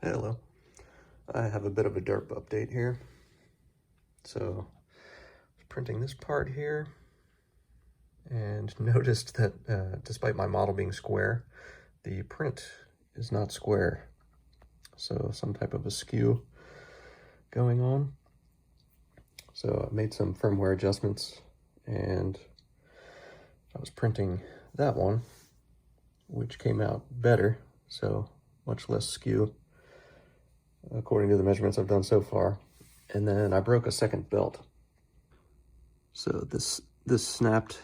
Hello. I have a bit of a DERP update here. So, I was printing this part here and noticed that despite my model being square, the print is not square. So, some type of a skew going on. So, I made some firmware adjustments and I was printing that one, which came out better, so much less skew according to the measurements I've done so far. And then I broke a second belt. So this snapped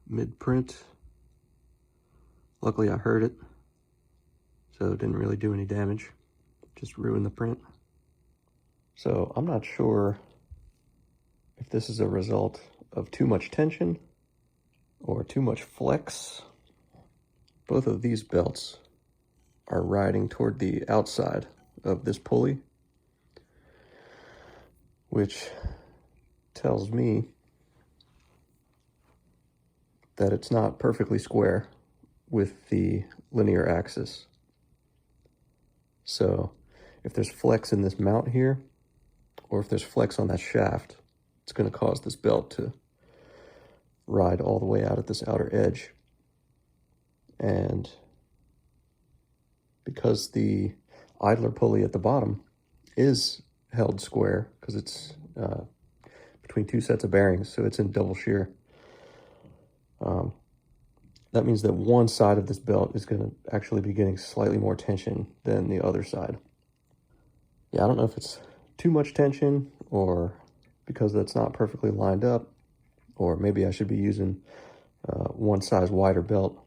mid-print. Luckily I heard it, so it didn't really do any damage, just ruined the print. So I'm not sure if this is a result of too much tension or too much flex. Both of these belts are riding toward the outside of this pulley, which tells me that it's not perfectly square with the linear axis. So if there's flex in this mount here, or if there's flex on that shaft, it's going to cause this belt to ride all the way out at this outer edge. And because the idler pulley at the bottom is held square, because it's between two sets of bearings, so it's in double shear, that means that one side of this belt is going to actually be getting slightly more tension than the other side. Yeah, I don't know if it's too much tension or because that's not perfectly lined up, or maybe I should be using one size wider belt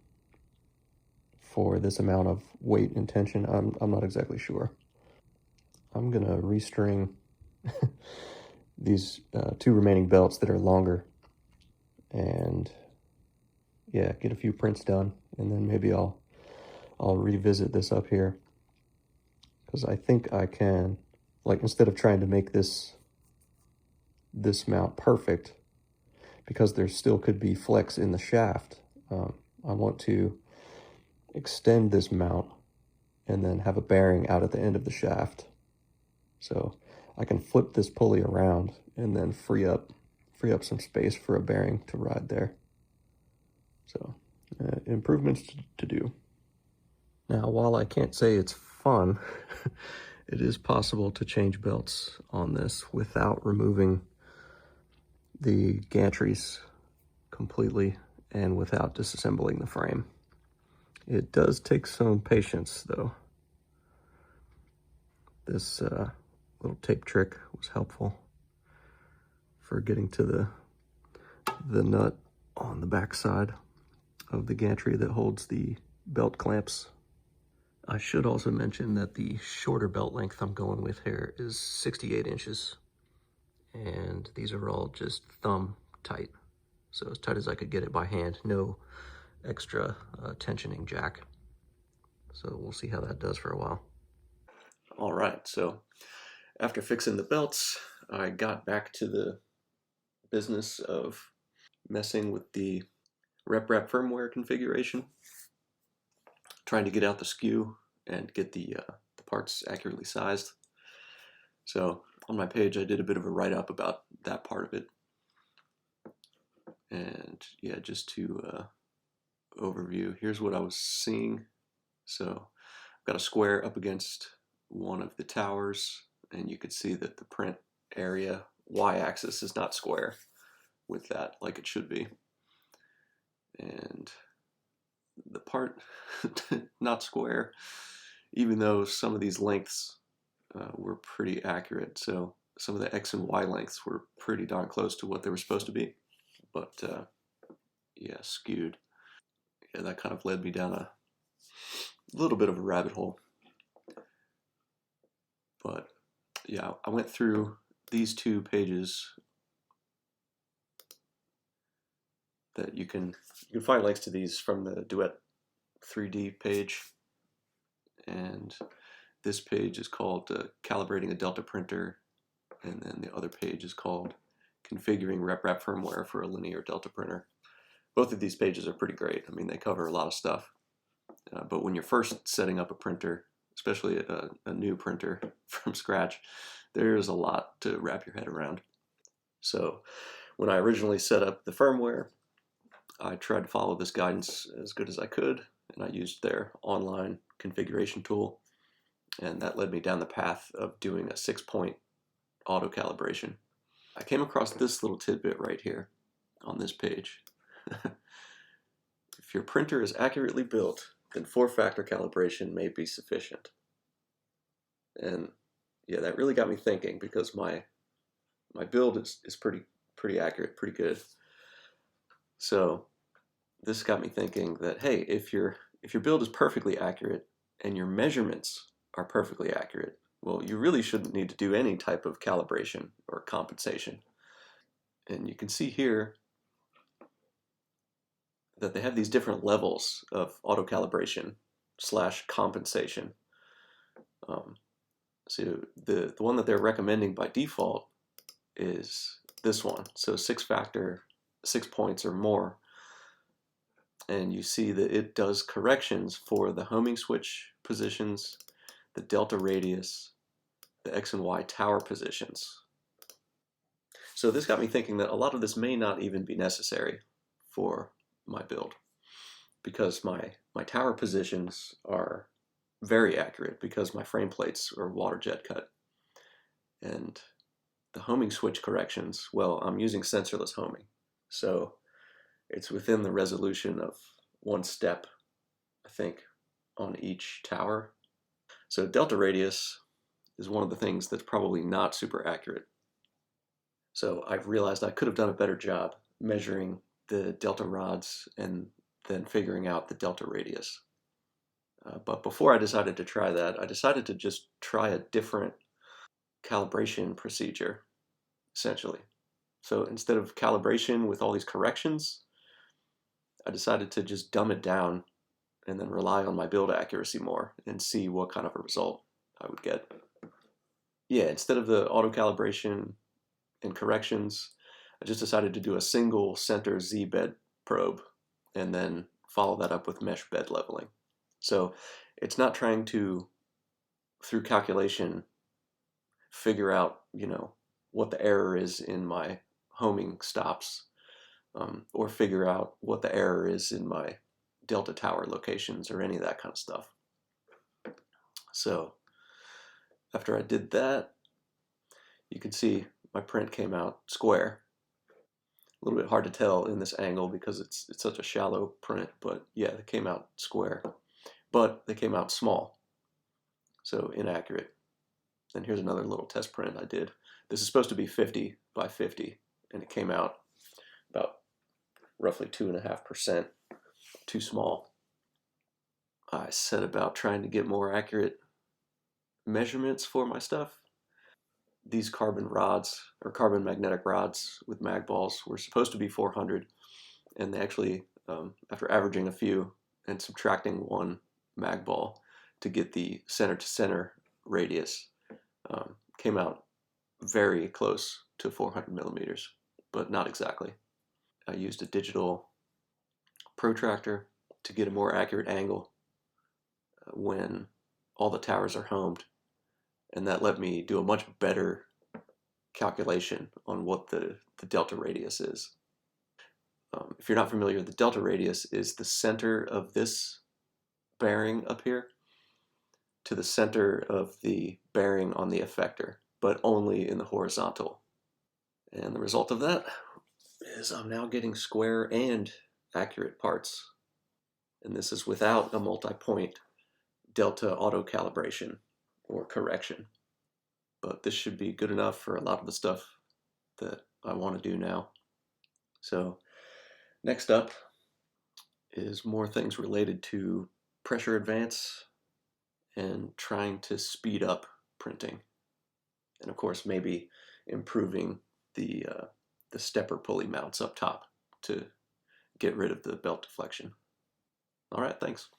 for this amount of weight and tension. I'm not exactly sure. I'm gonna restring these two remaining belts that are longer and yeah, get a few prints done, and then maybe I'll revisit this up here, because I think I can, like, instead of trying to make this mount perfect, because there still could be flex in the shaft, I want to extend this mount and then have a bearing out at the end of the shaft. So I can flip this pulley around and then free up some space for a bearing to ride there. So improvements to do. Now, while I can't say it's fun, it is possible to change belts on this without removing the gantries completely and without disassembling the frame. It does take some patience, though. This little tape trick was helpful for getting to the nut on the back side of the gantry that holds the belt clamps. I should also mention that the shorter belt length I'm going with here is 68 inches. And these are all just thumb tight. So as tight as I could get it by hand, no extra tensioning jack. So we'll see how that does for a while. All right, so after fixing the belts, I got back to the business of messing with the RepRapFirmware configuration, trying to get out the skew and get the parts accurately sized. So on my page, I did a bit of a write-up about that part of it. And yeah, just to overview, here's what I was seeing. So I've got a square up against one of the towers, and you could see that the print area y-axis is not square with that like it should be. And the part not square, even though some of these lengths were pretty accurate. So some of the X and Y lengths were pretty darn close to what they were supposed to be, but yeah, skewed. Yeah, that kind of led me down a little bit of a rabbit hole. But yeah, I went through these two pages that you can find links to these from the Duet 3D page. And this page is called Calibrating a Delta Printer, and then the other page is called Configuring RepRapFirmware for a Linear Delta Printer. Both of these pages are pretty great. I mean, they cover a lot of stuff. But when you're first setting up a printer, especially a new printer from scratch, there's a lot to wrap your head around. So when I originally set up the firmware, I tried to follow this guidance as good as I could, and I used their online configuration tool, and that led me down the path of doing a 6-point auto calibration. I came across this little tidbit right here on this page. If your printer is accurately built, then 4-factor calibration may be sufficient. And yeah, that really got me thinking, because my build is pretty accurate, pretty good. So this got me thinking that, hey, if your build is perfectly accurate and your measurements are perfectly accurate, well, you really shouldn't need to do any type of calibration or compensation. And you can see here that they have these different levels of auto calibration / compensation. So the one that they're recommending by default is this one. So 6-factor, 6 points or more. And you see that it does corrections for the homing switch positions, the delta radius, the X and Y tower positions. So this got me thinking that a lot of this may not even be necessary for my build, because my tower positions are very accurate because my frame plates are water jet cut. And the homing switch corrections, well, I'm using sensorless homing. So it's within the resolution of 1 step, I think, on each tower. So delta radius is one of the things that's probably not super accurate. So I've realized I could have done a better job measuring the delta rods and then figuring out the delta radius. But before I decided to try that, I decided to just try a different calibration procedure, essentially. So instead of calibration with all these corrections, I decided to just dumb it down and then rely on my build accuracy more and see what kind of a result I would get. Yeah, instead of the auto calibration and corrections, I just decided to do a single center Z bed probe and then follow that up with mesh bed leveling. So it's not trying to, through calculation, figure out, what the error is in my homing stops, or figure out what the error is in my delta tower locations or any of that kind of stuff. So after I did that, you can see my print came out square. A little bit hard to tell in this angle because it's such a shallow print, but yeah, they came out square. But they came out small, so inaccurate. And here's another little test print I did. This is supposed to be 50 by 50, and it came out about roughly 2.5% too small. I set about trying to get more accurate measurements for my stuff. These carbon rods, or carbon magnetic rods with mag balls, were supposed to be 400, and they actually, after averaging a few and subtracting 1 mag ball to get the center to center radius, came out very close to 400 millimeters, but not exactly. I used a digital protractor to get a more accurate angle when all the towers are homed, and that let me do a much better calculation on what the delta radius is. If you're not familiar, the delta radius is the center of this bearing up here to the center of the bearing on the effector, but only in the horizontal. And the result of that is I'm now getting square and accurate parts. And this is without a multi-point delta auto calibration or correction. But this should be good enough for a lot of the stuff that I want to do now. So next up is more things related to pressure advance and trying to speed up printing. And of course, maybe improving the stepper pulley mounts up top to get rid of the belt deflection. All right, thanks.